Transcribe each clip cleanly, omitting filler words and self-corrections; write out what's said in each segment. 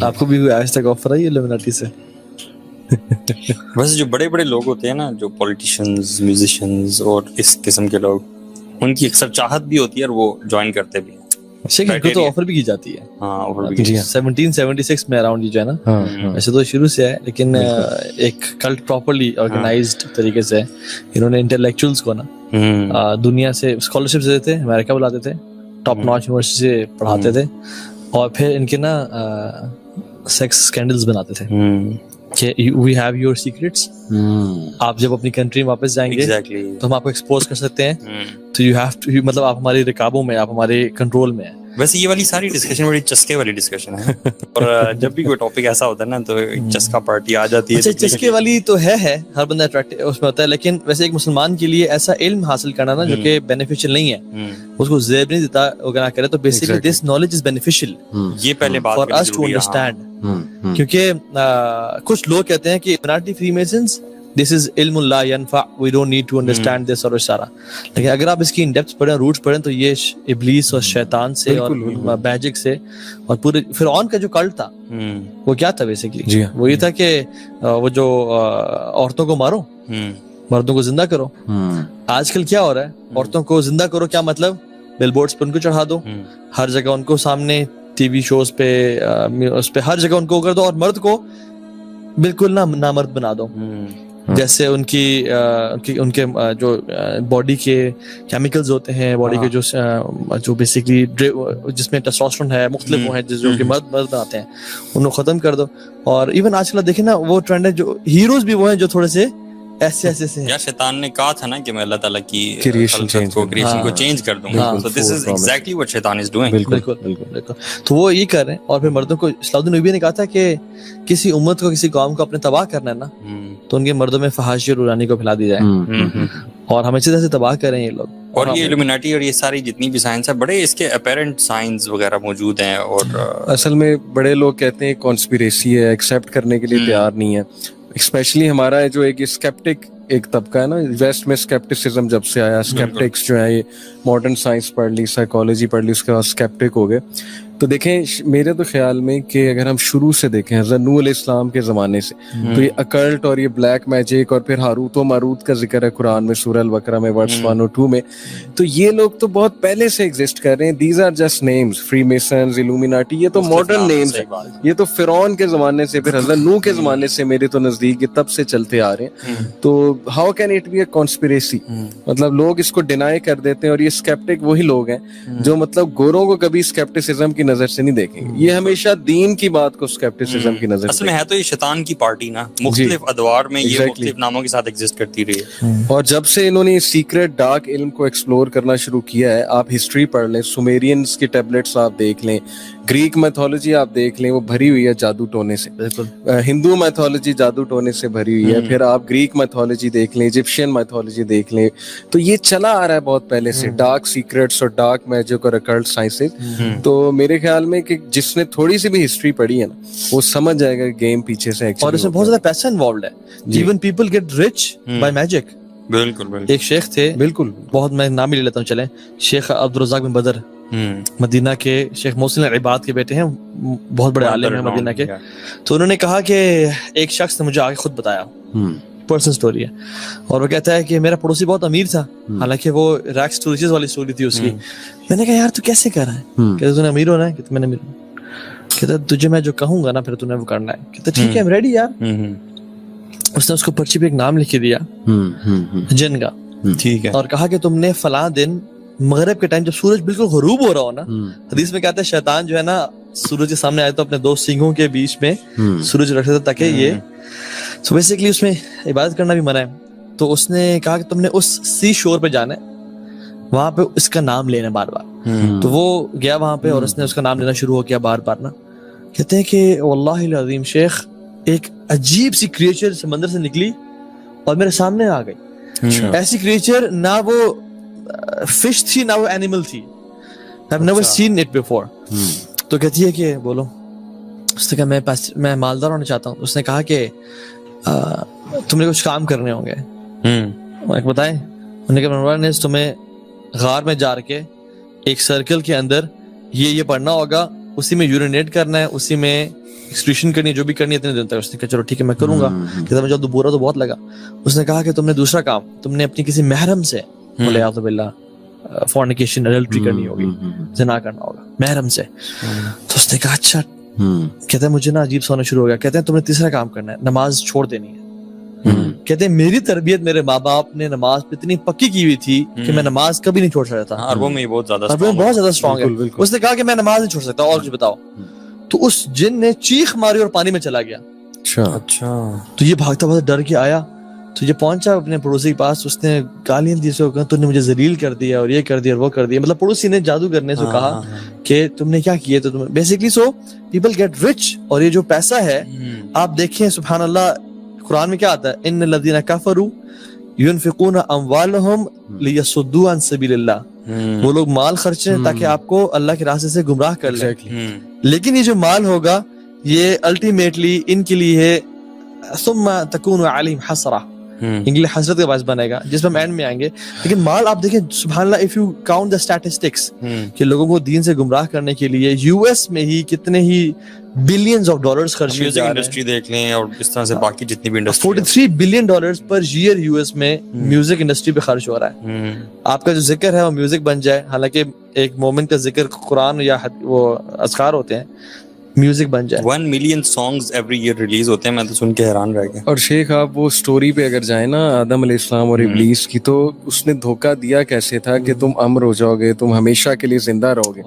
آپ کو بھی آج تک آفر آئی الومناٹی سے؟ ویسے جو بڑے بڑے لوگ ہوتے ہیں نا، جو پولیٹیشنز، میوزیشنز اور اس قسم کے لوگ، ان کی اکثر چاہت بھی ہوتی ہے اور وہ جوائن کرتے بھی ہیں. ان کو تو آفر بھی کی جاتی ہے. ہاں، آفر بھی. 1776 میں اراؤنڈ یہ جو ہے نا، ویسے تو شروع سے ہے لیکن ایک کلٹ پراپرلی آرگنائزڈ طریقے سے انہوں نے انٹلیکچوئلس کو نا دنیا سے اسکالرشپ دیتے تھے، امریکہ بلاتے تھے، ٹاپ ناچ یونیورسٹی سے پڑھاتے تھے، اور پھر ان کے نا سیکس اسکینڈلز بناتے تھے کہ وی ہیو یور سیکرٹس، آپ جب اپنی کنٹری میں واپس جائیں گے تو ہم آپ کو ایکسپوز کر سکتے ہیں، تو یو ہیو ٹو، مطلب آپ ہماری رکابوں میں، آپ ہمارے کنٹرول میں ہیں. ویسے یہ والی ساری ڈسکشن بڑی چسکے والی ڈسکشن ہے، اور جب بھی کوئی ٹاپک ایسا ہوتا ہے نا تو چسکا پارٹی آ جاتی ہے. اچھا، چسکے والی تو ہے ہر بندہ اٹریکٹ اس میں ہوتا ہے، لیکن ویسے ایک مسلمان کے لیے ایسا علم حاصل کرنا نا جو کہ بینیفیشیل نہیں ہے، اس کو زیب نہیں دیتا اگر نہ کرے، تو basically this knowledge is beneficial, یہ پہلے بات فار اس ٹو انڈرسٹینڈ. کیونکہ کچھ لوگ کہتے ہیں کہ الومناٹی فری میسنز دس از علم لا ینفع، we don't need to understand this اور سارا. لیکن اگر آپ اس کی ان ڈیپتھ پڑھیں، روٹس پڑھیں، تو یہ ابلیس اور شیطان سے اور میجک سے اور پورے فرعون کا جو کلٹ تھا وہ کیا تھا بیسیکلی، وہ یہ تھا کہ وہ جو عورتوں کو مارو، مردوں کو زندہ کرو. آج کل کیا ہو رہا ہے، عورتوں کو زندہ کرو کیا مطلب، بل بورڈز پہ ان کو چڑھا دو، ہر جگہ ان کو سامنے ٹی وی شوز پہ، اس پہ ہر جگہ ان کو کر دو، اور مرد کو بالکل نامرد بنا دو. جیسے ان کے جو باڈی کے کیمیکلز ہوتے ہیں، باڈی کے جو بیسیکلی جس میں ٹیسٹوسٹیرون ہے، مختلف وہ ہیں جو کہ مرد بناتے ہیں، ان کو ختم کر دو. اور ایون آج کل دیکھیں نا، وہ ٹرینڈ ہے، جو ہیروز بھی وہ ہیں جو تھوڑے سے ایسے ہیں. یا شیطان نے کہا تھا نا کہ میں اللہ تعالیٰ کی کریشن کو چینج کر دوں گا، so this is exactly what شیطان is doing. بالکل. تو وہ یہ کر رہے ہیں. اور پھر مردوں کو اسلام النبی نے کہا تھا کہ کسی امت کو، کسی قوم کو اپنے تباہ کرنا ہے نا، تو ان کے مردوں میں فحاشی اور رورانی کو پھیلا دی جائے، اور ہمیں اسی طرح سے تباہ کریں یہ لوگ. اور یہ الومناٹی اور یہ ساری جتنی بھی سائنس ہے، بڑے اس کے اپیرنٹ سائنس وغیرہ موجود ہیں، اور اصل میں بڑے لوگ کہتے ہیں کانسپیریسی ہے، ایکسیپٹ کرنے کے لیے تیار نہیں ہے. اسپیشلی ہمارا جو ایک اسکیپٹک ایک طبقہ ہے نا، ویسٹ میں اسکیپٹسزم جب سے آیا، اسکیپٹکس جو ہیں یہ ماڈرن سائنس پڑھ لی، سائیکالوجی پڑھ لی، اس کے بعد اسکیپٹک ہو گئے. تو دیکھیں میرے تو خیال میں کہ اگر ہم شروع سے دیکھیں حضرت نوح علیہ السلام کے زمانے سے، تو یہ اکلٹ اور یہ بلیک میجک اور پھر ہاروت و ماروت کا ذکر ہے قرآن میں، سورہ البقرہ میں ورس 1 اور 2 میں. تو یہ لوگ تو بہت پہلے سے ایگزسٹ کر رہے ہیں. These are just names, Freemasons, Illuminati, یہ تو ماڈرن نیمز ہیں. یہ تو فرعون کے زمانے سے، پھر حضرت نوح کے زمانے سے میرے تو نزدیک یہ تب سے چلتے آ رہے ہیں. تو how can it be a conspiracy? مطلب لوگ اس کو ڈینائی کر دیتے ہیں، اور یہ اسکیپٹک وہی لوگ ہیں جو مطلب گوروں کو کبھی اسکیپٹسزم کی نظر سے نہیں دیکھیں گے. یہ ہمیشہ دین کی بات کو اسکیپٹسزم کی نظر سے. اصل میں ہے تو یہ شیطان کی پارٹی نا، مختلف ادوار میں یہ مختلف ناموں کے ساتھ ایگزسٹ کرتی رہی ہے. اور جب سے انہوں نے سیکرٹ ڈارک علم کو ایکسپلور کرنا شروع کیا ہے، آپ ہسٹری پڑھ لیں، سومیرینز کی ٹیبلٹس آپ دیکھ لیں، گریک میتھولوجی آپ دیکھ لیں، وہ بھری ہوئی ہے جادو ٹونے سے. ہندو میتھولوجی جادو ٹونے سے بھری ہوئی ہے. پھر آپ گریک میتھولوجی دیکھ لیں، ایجپشین میتھولوجی دیکھ لیں. تو یہ چلا آ رہا ہے بہت پہلے سے، ڈارک سیکرٹس اور ڈارک میجک اور اکلٹ سائنسز. تو میرے خیال میں کہ جس نے تھوڑی سی بھی ہسٹری پڑھی ہے نا، وہ سمجھ جائے گا گیم پیچھے سے. اور اس میں بہت زیادہ پیسہ انوالوڈ ہے. Even people get rich by magic. بالکل. ایک شیخ تھے، بالکل بہت، میں نام ہی لے لیتا ہوں، چلیں، شیخ عبدالرزاق بن بدر، مدینہ کے، شیخ محسن العباد کے بیٹے ہیں، بہت بڑے عالم ہیں مدینہ کے. تو انہوں نے کہا کہ ایک شخص نے مجھے آگے خود بتایا، پرسنل سٹوری ہے، اور وہ کہتا ہے کہ میرا پڑوسی بہت امیر تھا، حالانکہ وہ ریکس ٹو ریچز والی سٹوری تھی اس کی. میں نے کہا یار تو کیسے کر رہا ہے؟ کہتا تو نے امیر ہونا ہے؟ کہتا میں نے امیر ہونا. کہتا تجھے میں جو کہوں گا نا پھر تو نے وہ کرنا ہے. کہتا ٹھیک ہے، ریڈی یار. اس نے اس کو پرچی پہ ایک نام لکھ دیا جن کا، ٹھیک ہے، اور کہا کہ تم نے فلاں دن مغرب کے ٹائم جب سورج بالکل غروب ہو رہا ہو نا، حدیث میں کہتا ہے شیطان جو ہے نا سورج کے سامنے آئے تو اپنے دو سینگوں کے بیچ میں سورج رکھتا تھا تاکہ یہ سو بیسیکلی اس میں عبادت کرنا بھی منع ہے. تو اس نے کہا کہ تم نے اس سی شور پہ جانا ہے، وہاں پہ اس کا نام لینا بار بار. تو وہ گیا وہاں پہ اور اس نے اس کا نام لینا شروع ہو کیا بار بار نا. کہتے ہیں کہ واللہ العظیم شیخ ایک عجیب سی کریچر سمندر سے نکلی اور میرے سامنے آ گئی. ایسی کریچر نہ وہ فش تھی نہ وہ اینیمل تھی. I've never seen it before. تو کہتی ہے کہ بولو. اس نے کہا میں مالدار ہونا چاہتا ہوں. اس نے کہا کہ تم نے کچھ کام کرنے ہوں گے. بتائیں. انہوں نے کہا تمہیں غار میں جا کے ایک سرکل کے اندر یہ پڑھنا ہوگا اسی میں یورینیٹ کرنا ہے, اسی میں ایکسکریشن کرنی ہے, جو بھی کرنی ہے اتنے دن تک. اس نے کہا چلو ٹھیک ہے میں کروں گا. کہتا مجھے برا تو بہت لگا. اس نے کہا کہ تم نے دوسرا کام, تم نے اپنی کسی محرم سے والعیاذ باللہ فورنیکیشن ایڈلٹری کرنی ہوگی, زنا کرنا ہوگا محرم سے. تو اس نے کہا اچھا. کہتے ہیں مجھے نا عجیب سونا شروع ہو گیا. کہتے ہیں تم نے تیسرا کام کرنا ہے, نماز چھوڑ دینی ہے. کہتے ہیں میری تربیت میرے ماں باپ نے نماز پہ اتنی پکی کی ہوئی تھی کہ میں نماز کبھی نہیں چھوڑ سکتا تھا. عربوں میں بہت زیادہ اسٹرانگ ہے. اس نے کہا کہ میں نماز نہیں چھوڑ سکتا, اور کچھ بتاؤ. تو اس جن نے چیخ ماری اور پانی میں چلا گیا. اچھا. تو یہ بھاگتا بھاگتا ڈر کے آیا, تو یہ پہنچا اپنے پڑوسی کے پاس. اس نے گالیاں دی سے, تو نے مجھے ذلیل کر دیا اور یہ کر دیا اور وہ کر دیا. مطلب پڑوسی نے جادو کرنے سے کہا کہ تم نے کیا کیا. تو تم basically so people get rich. اور یہ جو پیسہ ہے آپ دیکھیں سبحان اللہ, قرآن میں کیا آتا ہے, ان الذین کفروا ينفقون اموالهم لیصدوا عن سبیل اللہ. وہ لوگ مال خرچیں تاکہ آپ کو اللہ کے راستے سے گمراہ کر لیں. لیکن یہ جو مال ہوگا یہ الٹیمیٹلی ان کے لیے ہے ثم تکون علیہم حسرہ, انگلش حسرت کا باعث بنے گا, جس میں ہم اینڈ میں آئیں گے. لیکن مال آپ دیکھیں سبحان اللہ, if you count the statistics کہ لوگوں کو دین سے گمراہ کرنے کے لیے یو ایس میں ہی کتنے ہی بلینز آف ڈالرز خرچ کیے جا رہے ہیں. میوزک انڈسٹری دیکھ لیں اور اس طرح سے باقی جتنی بھی انڈسٹری, 43 بلین ڈالرز پر ایئر یو ایس میں میوزک انڈسٹری پہ خرچ ہو رہا ہے. آپ کا جو ذکر ہے وہ میوزک بن جائے, حالانکہ ایک مومن کا ذکر قرآن یا وہ اذکار ہوتے ہیں, میوزک بن جائے. 1 million songs every year release ہوتے ہیں. میں تو سن کے حیران رہ گیا. اور شیخ آپ وہ سٹوری پہ اگر جائیں نا آدم علیہ السلام اور ابلیس کی, تو اس نے دھوکہ دیا کیسے تھا کہ تم امر ہو جاؤ گے, تم ہمیشہ کے لیے زندہ رہو گے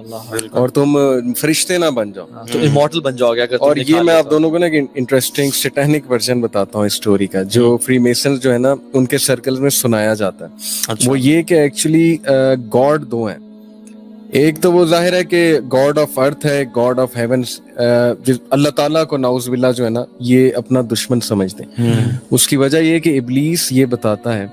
اور تم فرشتے نہ بن جاؤ, تو امورٹل بن جاؤ گے. اور یہ میں آپ دونوں کو نا ایک انٹرسٹنگ سیٹینک ورژن بتاتا ہوں اس سٹوری کا, جو فری میسنز جو ہے نا ان کے سرکلز میں سنایا جاتا ہے. وہ یہ کہ ایکچولی گاڈ دو ہیں. ایک تو وہ ظاہر ہے کہ گاڈ آف ارتھ ہے, گاڈ آف ہیونس. اللہ تعالیٰ کو نعوذ باللہ جو ہے نا یہ اپنا دشمن سمجھتے ہیں. اس کی وجہ یہ کہ ابلیس یہ بتاتا ہے,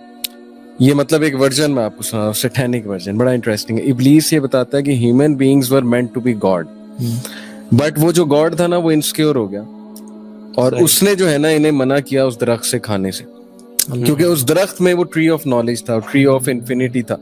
یہ مطلب ایک ورژن میں آپ کو سنا رہا ہوں, سیٹینک ورژن, بڑا انٹرسٹنگ ہے. ابلیس یہ بتاتا ہے کہ human beings were meant to be God, but وہ جو گاڈ تھا نا وہ انسیکیور ہو گیا, اور اس نے جو ہے نا انہیں منع کیا اس درخت سے کھانے سے, کیونکہ اس درخت میں وہ ٹری آف نالج تھا, ٹری آف انفینٹی تھا.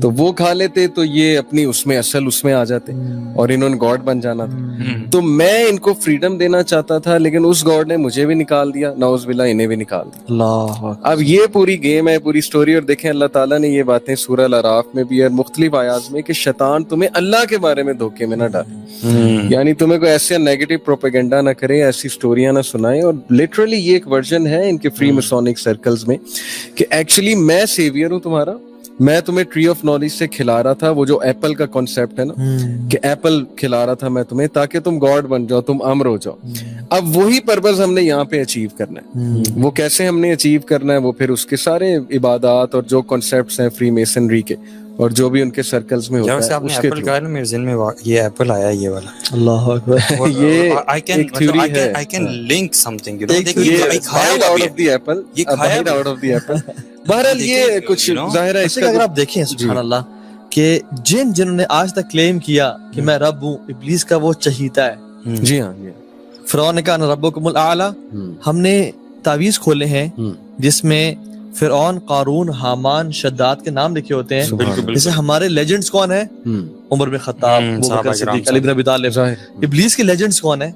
تو وہ کھا لیتے تو یہ اپنی اس میں آ جاتے اور انہوں نے گاڈ بن جانا تھا. تو میں ان کو فریڈم دینا چاہتا تھا, لیکن اس گاڈ نے مجھے بھی نکال دیا, نعوذ باللہ انہیں بھی نکال دیا. اللہ. اب یہ پوری گیم ہے, پوری سٹوری. اور دیکھیں اللہ تعالیٰ نے یہ باتیں سورہ الاعراف میں بھی اور مختلف آیات میں کہ شیطان تمہیں اللہ کے بارے میں دھوکے میں نہ ڈالے, یعنی تمہیں کوئی ایسے نیگیٹو پروپیگنڈا نہ کرے, ایسی سٹوریاں نہ سنائے. اور لٹرلی یہ ایک ورژن ہے ان کے فری میسونک سرکلز میں کہ ایکچولی میں سیویئر ہوں تمہارا, میں تمہیں ٹری آف نالج سے کھلا رہا تھا. وہ جو ایپل کا کانسیپٹ ہے نا کہ ایپل کھلا رہا تھا میں تمہیں تاکہ تم گاڈ بن جاؤ, تم امر ہو جاؤ. اب وہی پرپز ہم نے یہاں پہ اچیو کرنا ہے. وہ کیسے ہم نے اچیو کرنا ہے, وہ پھر اس کے سارے عبادات اور جو کانسیپٹس ہیں فری میسنری کے اور جو بھی ان کے سرکلز میں ہوتا ہے. اس کے میرے ذہن میں یہ ایپل آیا, یہ والا. اللہ اکبر. یہ ایک تھیوری ہے. I can link something, you know. بہرحال یہ کچھ ظاہر ہے اس کا. اگر آپ دیکھیں سبحان اللہ کہ جنہوں نے آج تک کلیم کیا کہ میں رب ہوں, ابلیس کا وہ چہیتا ہے. جی ہاں, فرعون نے کہا انا ربکم الاعلی. ہم نے تعویذ کھولے ہیں جس میں فرعون, قارون, حامان, شداد کے نام لکھے ہوتے ہیں. جیسے ہمارے لیجنڈز کون ہیں, عمر بن خطاب, ابوبکر صدیق, علی بن ابی طالب. ابلیس کے لیجنڈز کون ہیں,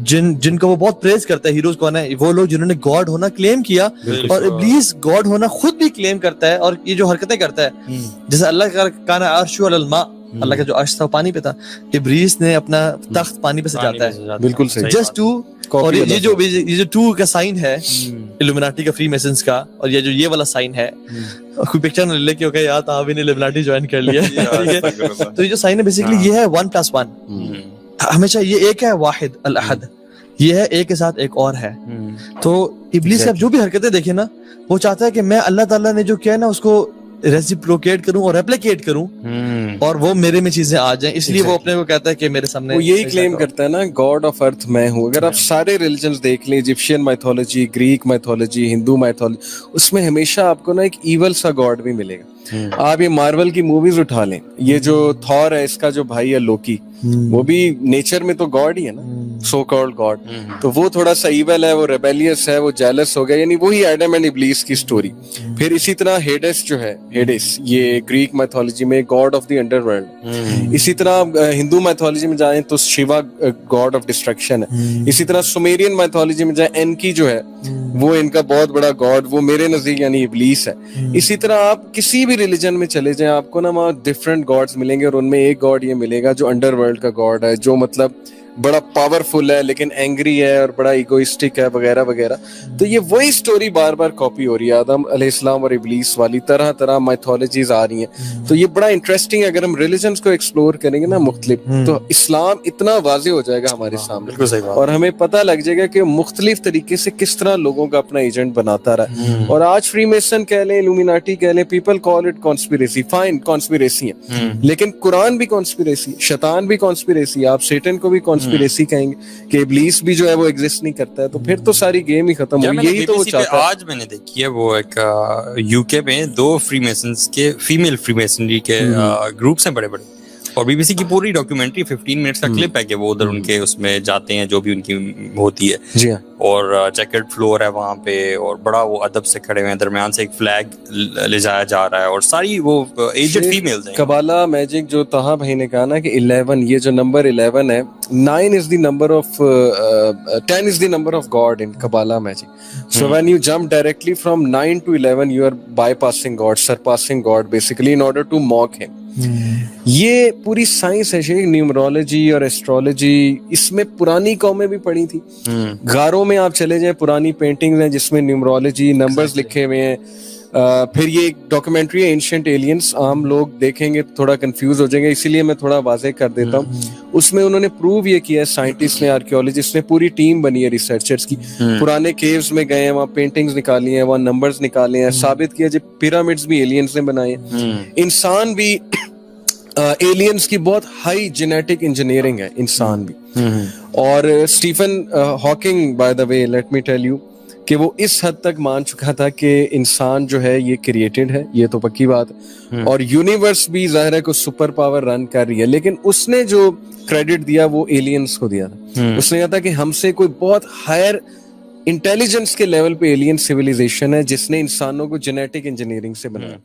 جن کو وہ بہت پریز کرتا ہے, ہیروز کون ہیں, وہ لوگ جنہوں نے گاڈ ہونا کلیم کیا. اور ابلیس گاڈ ہونا خود بھی کلیم کرتا ہے, اور یہ جو حرکتیں کرتا ہے, جیسے اللہ کا کان عرش علی الماء, اللہ کا جو عرش تھا پانی پہ تھا, ابلیس نے اپنا تخت پانی پہ سجاتا ہے. بالکل صحیح. Just two. اور یہ جو 2 کا سائن ہے الومناٹی کا, فری میسنز کا, اور یہ والا سائن ہے, کوئی پکچر نہ لے کے یار آپ نے الومناٹی جوائن کر لیا. تو یہ جو سائن ہے بیسیکلی یہ ہے 1+1. ہمیشہ یہ ایک ہے, واحد الاحد, یہ ہے ایک کے ساتھ ایک اور ہے. تو ابلیس کا جو بھی حرکتیں دیکھیں نا, وہ چاہتا ہے کہ میں اللہ تعالیٰ نے جو کیا ہے نا اس کو ریسیپروکیٹ کروں اور ریپلیکیٹ کروں, اور وہ میرے میں چیزیں آ جائیں. اس لیے وہ اپنے کو کہتا ہے کہ میرے سامنے, وہ یہی کلیم کرتا ہے نا گاڈ آف ارتھ میں ہوں. اگر آپ سارے ریلیجنز دیکھ لیں, ایجپشین مائتھولوجی, گریک مائتھولوجی, ہندو مائتھولوجی, اس میں ہمیشہ آپ کو نا ایک ایول سا گاڈ بھی ملے گا. آپ یہ مارول کی موویز اٹھا لیں, یہ جو تھور ہے, اس کا جو بھائی ہے لوکی, وہ بھی نیچر میں تو گاڈ ہی ہے نا, سو کالڈ گاڈ, تو وہ تھوڑا سا ایول ہے, وہ ریبیلیس ہے, وہ جیلس ہو گیا, یعنی وہی ایڈم اینڈ ابلیس کی سٹوری. پھر اسی طرح ہیڈس جو ہے, ہیڈس یہ گریک میتھولوجی میں God of the under world. اسی طرح ہندو میتھولوجی میں جائیں تو شیوا گاڈ آف ڈسٹرکشن ہے. اسی طرح سومیرین میتھولوجی میں جائیں, انکی جو ہے وہ ان کا بہت بڑا گاڈ, وہ میرے نزدیک یعنی ابلیس ہے. اسی طرح آپ کسی بھی ریلیجن میں چلے جائیں, آپ کو نا وہاں ڈفرینٹ گاڈز ملیں گے, اور ان میں ایک گاڈ یہ ملے گا جو انڈر ورلڈ کا گاڈ ہے, جو مطلب بڑا پاورفل ہے لیکن اینگری ہے اور بڑا ایگوئسٹک ہے وغیرہ وغیرہ. تو یہ وہی سٹوری بار بار کاپی ہو رہی ہے, آدم علیہ السلام اور ابلیس والی, طرح طرح میتھولوجیز آ رہی ہیں. تو یہ بڑا انٹرسٹنگ ہے, اگر ہم ریلیجنز کو ایکسپلور کریں گے نا مختلف, تو اسلام اتنا واضح ہو جائے گا ہمارے سامنے, اور ہمیں پتہ لگ جائے گا کہ مختلف طریقے سے کس طرح لوگوں کا اپنا ایجنٹ بناتا رہا. اور آج فری میسن کہہ لیں, الومیناٹی کہہ لیں, people call it conspiracy, fine conspiracy ہے, لیکن قرآن بھی کانسپیریسی, شیطان بھی کانسپیریسی, آپ سیٹن کو بھی کانسپیریسی کہیں گے کہ ابلیس بھی جو ہے وہ ایگزسٹ نہیں کرتا ہے, تو پھر تو ساری گیم ہی ختم ہوئی. یہی تو وہ چاہتا ہے. آج میں نے دیکھی ہے وہ ایک یو کے میں 2 فری میسنز کے, فیمیل فری میسنری کے گروپس ہیں بڑے بڑے, اور بی بی سی کی پوری ڈاکیومنٹری 15 منٹس کا کلپ ہے کہ وہ ادھر ان کے اس میں جاتے ہیں جو بھی ان کی ہوتی ہے, جی ہاں, اور چیکرڈ فلور ہے وہاں پہ, اور بڑا وہ ادب سے کھڑے ہوئے ہیں, درمیان سے ایک فلیگ لے جایا جا رہا ہے, اور ساری وہ ایجڈ فیمیلز ہیں. کبالا میجک جو طہا بھائی نے کہا نا کہ 11, یہ جو نمبر 11 ہے, 9 is the number of 10 is the number of God in Kabbalah magic. So when you jump directly from 9 to 11, you are bypassing God, surpassing God basically in order to mock him. یہ پوری science ہے شیخ, نیومرولوجی اور astrology, اس میں پرانی قومیں بھی پڑھی تھی. غاروں میں آپ چلے جائیں, پرانی پینٹنگز ہیں جس میں نیومرولوجی نمبرز لکھے ہوئے ہیں. پھر یہ ایک ڈاکومنٹری ہے اینشینٹ ایلینس, عام لوگ دیکھیں گے تھوڑا کنفیوز ہو جائیں گے, اسی لیے میں تھوڑا واضح کر دیتا ہوں. اس میں انہوں نے پروو یہ کیا ہے, سائنٹسٹ نے, آرکیولوجسٹ نے, پوری ٹیم بنی ہے ریسرچرز کی, پرانے کیوز میں گئے ہیں, وہاں پینٹنگز نکالی ہیں, وہاں نمبرز نکالے ہیں, ثابت کیا جو پیرامڈز بھی ایلینز نے بنائے ہیں. انسان بھی ایلینز کی بہت ہائی جینیٹک انجینئرنگ ہے, انسان بھی. اور Stephen Hawking by the way, let me tell you, کہ وہ اس حد تک مان چکا تھا کہ انسان جو ہے یہ کریٹڈ ہے, یہ تو پکی بات ہے, اور یونیورس بھی ظاہر ہے کو سپر پاور رن کر رہی ہے, لیکن اس نے جو کریڈٹ دیا وہ ایلینز کو دیا تھا. اس نے کہا تھا کہ ہم سے کوئی بہت ہائر انٹیلیجنس کے لیول پہ ایلین سیویلائزیشن ہے جس نے انسانوں کو جینیٹک انجینئرنگ سے بنایا.